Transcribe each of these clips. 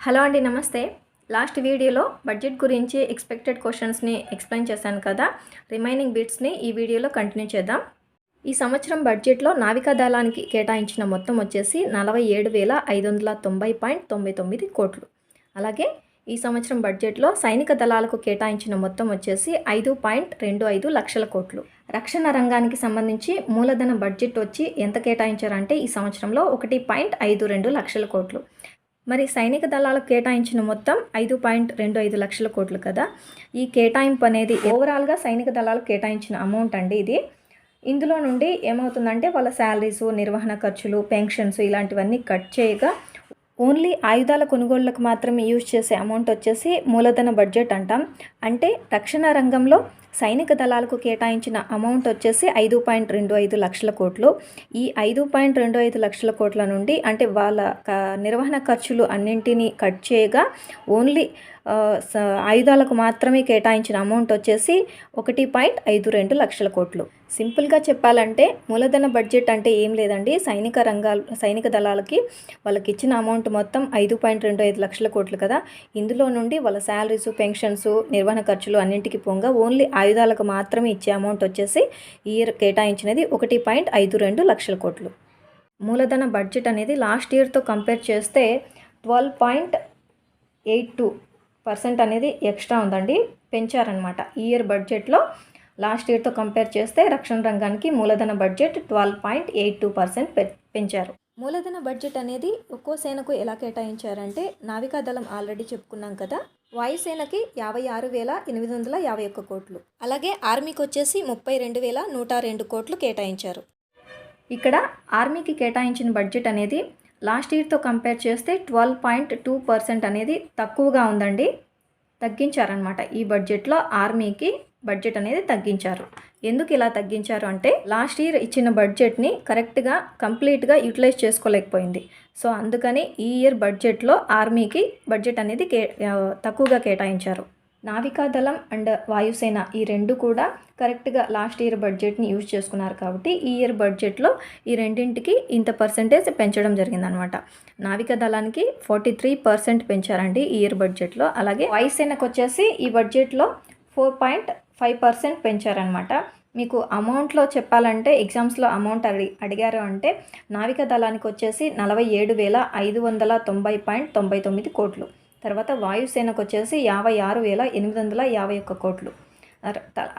Hello అండి, నమస్తే. Last వీడియోలో బడ్జెట్ గురించి ఎక్స్‌పెక్టెడ్ క్వెషన్స్‌ని ఎక్స్‌ప్లెయిన్ చేశాను కదా! రిమైనింగ్ బిట్స్‌ని ఈ వీడియోలో కంటిన్యూ చేద్దాం. ఈ సంవత్సరం బడ్జెట్‌లో నావికా దళానికి కేటాయించిన మొత్తం వచ్చేసి 47,590.99 కోట్లు. అలాగే ఈ సంవత్సరం బడ్జెట్‌లో సైనిక దళాలకు కేటాయించిన మొత్తం వచ్చేసి 5.25 లక్షల కోట్లు. రక్షణ రంగానికి సంబంధించి మూలధన బడ్జెట్ వచ్చి ఎంత కేటాయించారంటే ఈ సంవత్సరంలో 1.52 లక్షల కోట్లు. మరి సైనిక దళాలకు కేటాయించిన మొత్తం 5.25 లక్షల కోట్లు కదా. ఈ కేటాయింపు అనేది ఓవరాల్గా సైనిక దళాలకు కేటాయించిన అమౌంట్ అండి ఇది. ఇందులో నుండి ఏమవుతుందంటే వాళ్ళ శాలరీసు, నిర్వహణ ఖర్చులు, పెన్షన్స్ ఇలాంటివన్నీ కట్ చేయగా ఓన్లీ ఆయుధాల కొనుగోళ్లకు మాత్రమే యూజ్ చేసే అమౌంట్ వచ్చేసి మూలధన బడ్జెట్ అంటాం. అంటే రక్షణ రంగంలో సైనిక దళాలకు కేటాయించిన అమౌంట్ వచ్చేసి 5.25 లక్షల కోట్లు. ఈ 5.25 లక్షల కోట్ల నుండి అంటే వాళ్ళ నిర్వహణ ఖర్చులు అన్నింటినీ కట్ చేయగా ఓన్లీ ఆయుధాలకు మాత్రమే కేటాయించిన అమౌంట్ వచ్చేసి 1.52 లక్షల కోట్లు. సింపుల్గా చెప్పాలంటే మూలధన బడ్జెట్ అంటే ఏం లేదండి, సైనిక దళాలకి వాళ్ళకి ఇచ్చిన అమౌంట్ మొత్తం 5.25 లక్షల కోట్లు కదా. ఇందులో నుండి వాళ్ళ శాలరీస్, పెన్షన్స్, నిర్వహణ ఖర్చులు అన్నింటికి పోగా ఓన్లీ ఆయుధాలకు మాత్రమే ఇచ్చే అమౌంట్ వచ్చేసి ఈ ఇయర్ కేటాయించినది 1.52 లక్షల కోట్లు. మూలధన బడ్జెట్ అనేది లాస్ట్ ఇయర్తో కంపేర్ చేస్తే 12.82% అనేది ఎక్స్ట్రా ఉందండి, పెంచారనమాట. ఈ ఇయర్ బడ్జెట్లో లాస్ట్ ఇయర్తో కంపేర్ చేస్తే రక్షణ రంగానికి మూలధన బడ్జెట్ 12.82% పెంచారు. మూలధన బడ్జెట్ అనేది ఒక్కో సేనకు ఎలా కేటాయించారంటే నావికా దళం ఆల్రెడీ చెప్పుకున్నాం కదా, వాయుసేనకి 56,851 కోట్లు, అలాగే ఆర్మీకి వచ్చేసి 32,102 కోట్లు కేటాయించారు. ఇక్కడ ఆర్మీకి కేటాయించిన బడ్జెట్ అనేది లాస్ట్ ఇయర్తో కంపేర్ చేస్తే 12.2% అనేది తక్కువగా ఉందండి, తగ్గించారనమాట. ఈ బడ్జెట్లో ఆర్మీకి బడ్జెట్ అనేది తగ్గించారు. ఎందుకు ఇలా తగ్గించారు అంటే లాస్ట్ ఇయర్ ఇచ్చిన బడ్జెట్ని కరెక్ట్గా కంప్లీట్గా యూటిలైజ్ చేసుకోలేకపోయింది. సో అందుకని ఈ ఇయర్ బడ్జెట్లో ఆర్మీకి బడ్జెట్ అనేది తక్కువగా కేటాయించారు. నావికా దళం అండ్ వాయుసేన ఈ రెండు కూడా కరెక్ట్గా లాస్ట్ ఇయర్ బడ్జెట్ని యూజ్ చేసుకున్నారు కాబట్టి ఈ ఇయర్ బడ్జెట్లో ఈ రెండింటికి ఇంత పర్సెంటేజ్ పెంచడం జరిగిందనమాట. నావికా దళానికి 43% పెంచారండి ఈ ఇయర్ బడ్జెట్లో. అలాగే వాయుసేనకు వచ్చేసి ఈ బడ్జెట్లో 4.5% పెంచారనమాట. మీకు అమౌంట్లో చెప్పాలంటే ఎగ్జామ్స్లో అమౌంట్ అడిగారు అంటే నావికా దళానికి వచ్చేసి 47,590.99 కోట్లు. తర్వాత వాయుసేనకు వచ్చేసి 56,851 కోట్లు.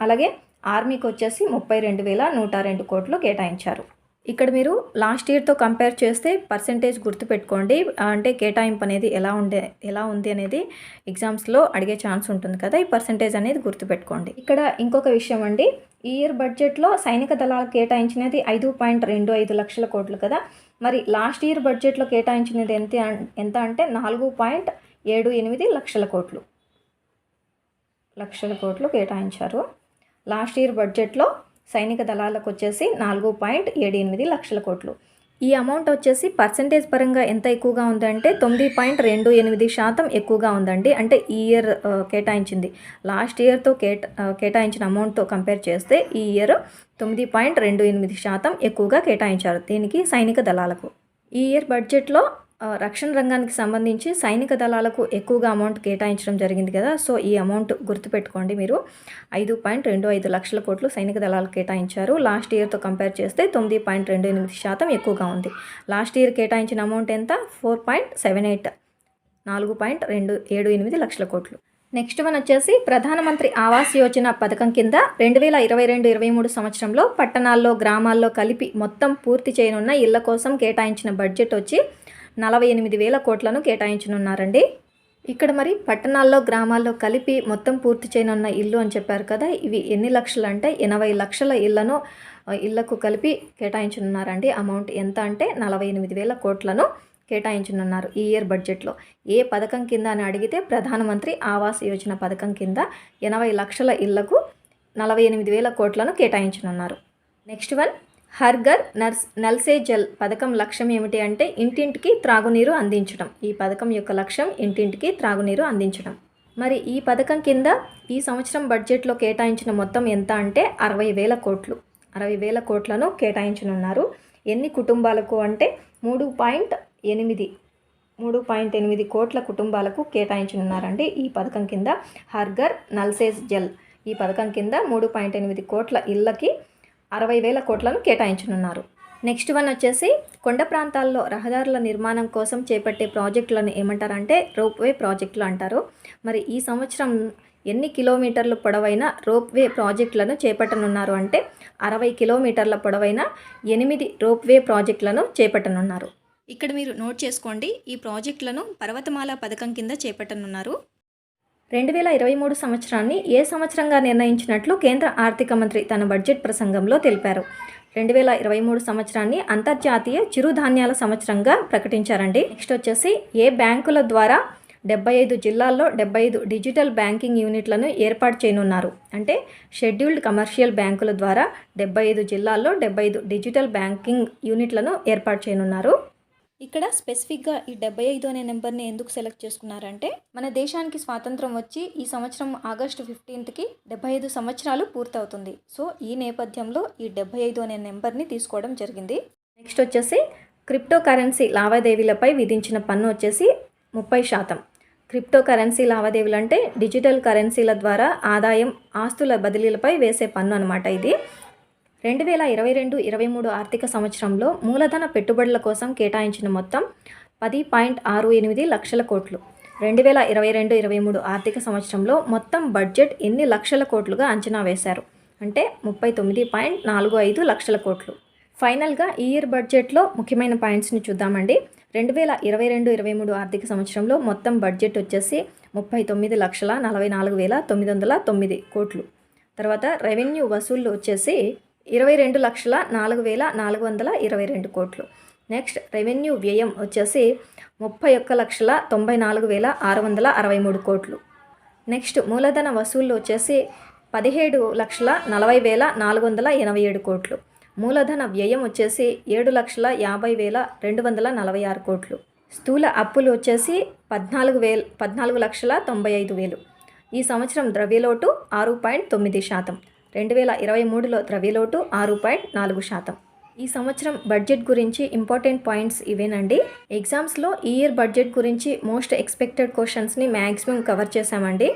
అలాగే ఆర్మీకి వచ్చేసి 32,102 కోట్లు కేటాయించారు. ఇక్కడ మీరు లాస్ట్ ఇయర్తో కంపేర్ చేస్తే పర్సెంటేజ్ గుర్తుపెట్టుకోండి, అంటే కేటాయింపు అనేది ఎలా ఉంది అనేది ఎగ్జామ్స్లో అడిగే ఛాన్స్ ఉంటుంది కదా, ఈ పర్సెంటేజ్ అనేది గుర్తుపెట్టుకోండి. ఇక్కడ ఇంకొక విషయం అండి, ఈ ఇయర్ బడ్జెట్లో సైనిక దళాలకు కేటాయించినది 5.25 లక్షల కోట్లు కదా. మరి లాస్ట్ ఇయర్ బడ్జెట్లో కేటాయించినది ఎంత అంటే 4.78 లక్షల కోట్లు కేటాయించారు. లాస్ట్ ఇయర్ బడ్జెట్లో సైనిక దళాలకు వచ్చేసి 4.78 లక్షల కోట్లు. ఈ అమౌంట్ వచ్చేసి పర్సెంటేజ్ పరంగా ఎంత ఎక్కువగా ఉందంటే 9.28% ఎక్కువగా ఉందండి. అంటే ఈ ఇయర్ కేటాయించింది లాస్ట్ ఇయర్తో కేటాయించిన అమౌంట్తో కంపేర్ చేస్తే ఈ ఇయర్ 9.28% ఎక్కువగా కేటాయించారు దీనికి సైనిక దళాలకు. ఈ ఇయర్ బడ్జెట్లో రక్షణ రంగానికి సంబంధించి సైనిక దళాలకు ఎక్కువగా అమౌంట్ కేటాయించడం జరిగింది కదా. సో ఈ అమౌంట్ గుర్తుపెట్టుకోండి మీరు. 5.25 లక్షల కోట్లు సైనిక దళాలకు కేటాయించారు. లాస్ట్ ఇయర్తో కంపేర్ చేస్తే 9.28% ఎక్కువగా ఉంది. లాస్ట్ ఇయర్ కేటాయించిన అమౌంట్ ఎంత? 4.78 లక్షల కోట్లు. నెక్స్ట్ వన్ వచ్చేసి ప్రధానమంత్రి ఆవాస్ యోజన పథకం కింద 2022-23 సంవత్సరంలో పట్టణాల్లో, గ్రామాల్లో కలిపి మొత్తం పూర్తి చేయనున్న ఇళ్ల కోసం కేటాయించిన బడ్జెట్ వచ్చి 48,000 కోట్లను కేటాయించనున్నారండి. ఇక్కడ మరి పట్టణాల్లో, గ్రామాల్లో కలిపి మొత్తం పూర్తి చేయనున్న ఇల్లు అని చెప్పారు కదా, ఇవి ఎన్ని లక్షలు అంటే 80 లక్షల ఇళ్లకు కలిపి కేటాయించనున్నారండి. అమౌంట్ ఎంత అంటే 48,000 కోట్లను కేటాయించనున్నారు ఈ ఇయర్ బడ్జెట్లో. ఏ పథకం కింద అని అడిగితే ప్రధానమంత్రి ఆవాస్ యోజన పథకం కింద 80 లక్షల ఇళ్లకు 48,000 కోట్లను కేటాయించనున్నారు. నెక్స్ట్ వన్, హర్ ఘర్ నల్ సే జల్ పథకం లక్ష్యం ఏమిటి అంటే ఇంటింటికి త్రాగునీరు అందించడం. ఈ పథకం యొక్క లక్ష్యం ఇంటింటికి త్రాగునీరు అందించడం. మరి ఈ పథకం కింద ఈ సంవత్సరం బడ్జెట్లో కేటాయించిన మొత్తం ఎంత అంటే 60,000 కోట్లు. 60,000 కోట్లను కేటాయించనున్నారు. ఎన్ని కుటుంబాలకు అంటే 3.8 3.8 కోట్ల కుటుంబాలకు కేటాయించనున్నారండి. ఈ పథకం కింద హర్ ఘర్ నల్ సే జల్ ఈ పథకం కింద 3.8 కోట్ల ఇళ్ళకి 60,000 కోట్లను కేటాయించనున్నారు. నెక్స్ట్ వన్ వచ్చేసి కొండ ప్రాంతాల్లో రహదారుల నిర్మాణం కోసం చేపట్టే ప్రాజెక్టులను ఏమంటారంటే రోప్వే ప్రాజెక్టులు అంటారు. మరి ఈ సంవత్సరం ఎన్ని కిలోమీటర్లు పొడవైన రోప్వే ప్రాజెక్టులను చేపట్టనున్నారు అంటే 60 కిలోమీటర్ల పొడవైన 8 రోప్వే ప్రాజెక్టులను చేపట్టనున్నారు. ఇక్కడ మీరు నోట్ చేసుకోండి, ఈ ప్రాజెక్టులను పర్వతమాల పథకం కింద చేపట్టనున్నారు. 2023 సంవత్సరాన్ని ఏ సంవత్సరంగా నిర్ణయించినట్లు కేంద్ర ఆర్థిక మంత్రి తన బడ్జెట్ ప్రసంగంలో తెలిపారు. 2023 సంవత్సరాన్ని అంతర్జాతీయ చిరుధాన్యాల సంవత్సరంగా ప్రకటించారండి. నెక్స్ట్ వచ్చేసి ఏ బ్యాంకుల ద్వారా 75 జిల్లాల్లో 75 డిజిటల్ బ్యాంకింగ్ యూనిట్లను ఏర్పాటు చేయనున్నారు అంటే షెడ్యూల్డ్ కమర్షియల్ బ్యాంకుల ద్వారా 75 జిల్లాల్లో 75 డిజిటల్ బ్యాంకింగ్ యూనిట్లను ఏర్పాటు చేయనున్నారు. ఇక్కడ స్పెసిఫిక్గా ఈ 75 అనే నెంబర్ని ఎందుకు సెలెక్ట్ చేసుకున్నారంటే మన దేశానికి స్వాతంత్రం వచ్చి ఈ సంవత్సరం ఆగస్టు 15కి 75 సంవత్సరాలు పూర్తవుతుంది. సో ఈ నేపథ్యంలో ఈ 75 అనే నెంబర్ని తీసుకోవడం జరిగింది. నెక్స్ట్ వచ్చేసి క్రిప్టో కరెన్సీ లావాదేవీలపై విధించిన పన్ను వచ్చేసి 30%. క్రిప్టో కరెన్సీ లావాదేవీలు అంటే డిజిటల్ కరెన్సీల ద్వారా ఆదాయం ఆస్తుల బదిలీలపై వేసే పన్ను అనమాట. ఇది 2022-23 ఆర్థిక సంవత్సరంలో మూలధన పెట్టుబడుల కోసం కేటాయించిన మొత్తం 10.68 లక్షల కోట్లు. 2022-23 ఆర్థిక సంవత్సరంలో మొత్తం బడ్జెట్ ఎన్ని లక్షల కోట్లుగా అంచనా వేశారు అంటే 39.45 లక్షల కోట్లు. ఫైనల్గా ఈ ఇయర్ బడ్జెట్లో ముఖ్యమైన పాయింట్స్ని చూద్దామండి. 2022-23 ఆర్థిక సంవత్సరంలో మొత్తం బడ్జెట్ వచ్చేసి 39,44,909 కోట్లు. తర్వాత రెవెన్యూ వసూళ్ళు వచ్చేసి 22,04,422 కోట్లు. నెక్స్ట్ రెవెన్యూ వ్యయం వచ్చేసి 31,94,663 కోట్లు. నెక్స్ట్ మూలధన వసూళ్ళు వచ్చేసి 17,40,487 కోట్లు. మూలధన వ్యయం వచ్చేసి 7,50,246 కోట్లు. స్థూల అప్పులు వచ్చేసి 14,95,000. ఈ సంవత్సరం ద్రవ్యలోటు 6.9%. 2023లో ద్రవ్యలోటు 6.4%. ఈ సంవత్సరం బడ్జెట్ గురించి ఇంపార్టెంట్ పాయింట్స్ ఇవేనండి. ఎగ్జామ్స్లో ఈ ఇయర్ బడ్జెట్ గురించి మోస్ట్ ఎక్స్పెక్టెడ్ క్వశ్చన్స్ని మ్యాక్సిమం కవర్ చేశామండి.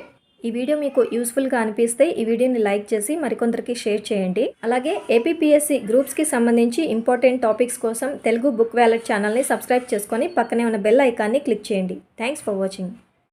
ఈ వీడియో మీకు యూస్ఫుల్గా అనిపిస్తే ఈ వీడియోని లైక్ చేసి మరికొందరికి షేర్ చేయండి. అలాగే ఏపీపీఎస్సీ గ్రూప్స్కి సంబంధించి ఇంపార్టెంట్ టాపిక్స్ కోసం తెలుగు బుక్ వ్యాలెట్ ఛానల్ని సబ్స్క్రైబ్ చేసుకొని పక్కనే ఉన్న బెల్ ఐకాన్ని క్లిక్ చేయండి. Thanks for watching.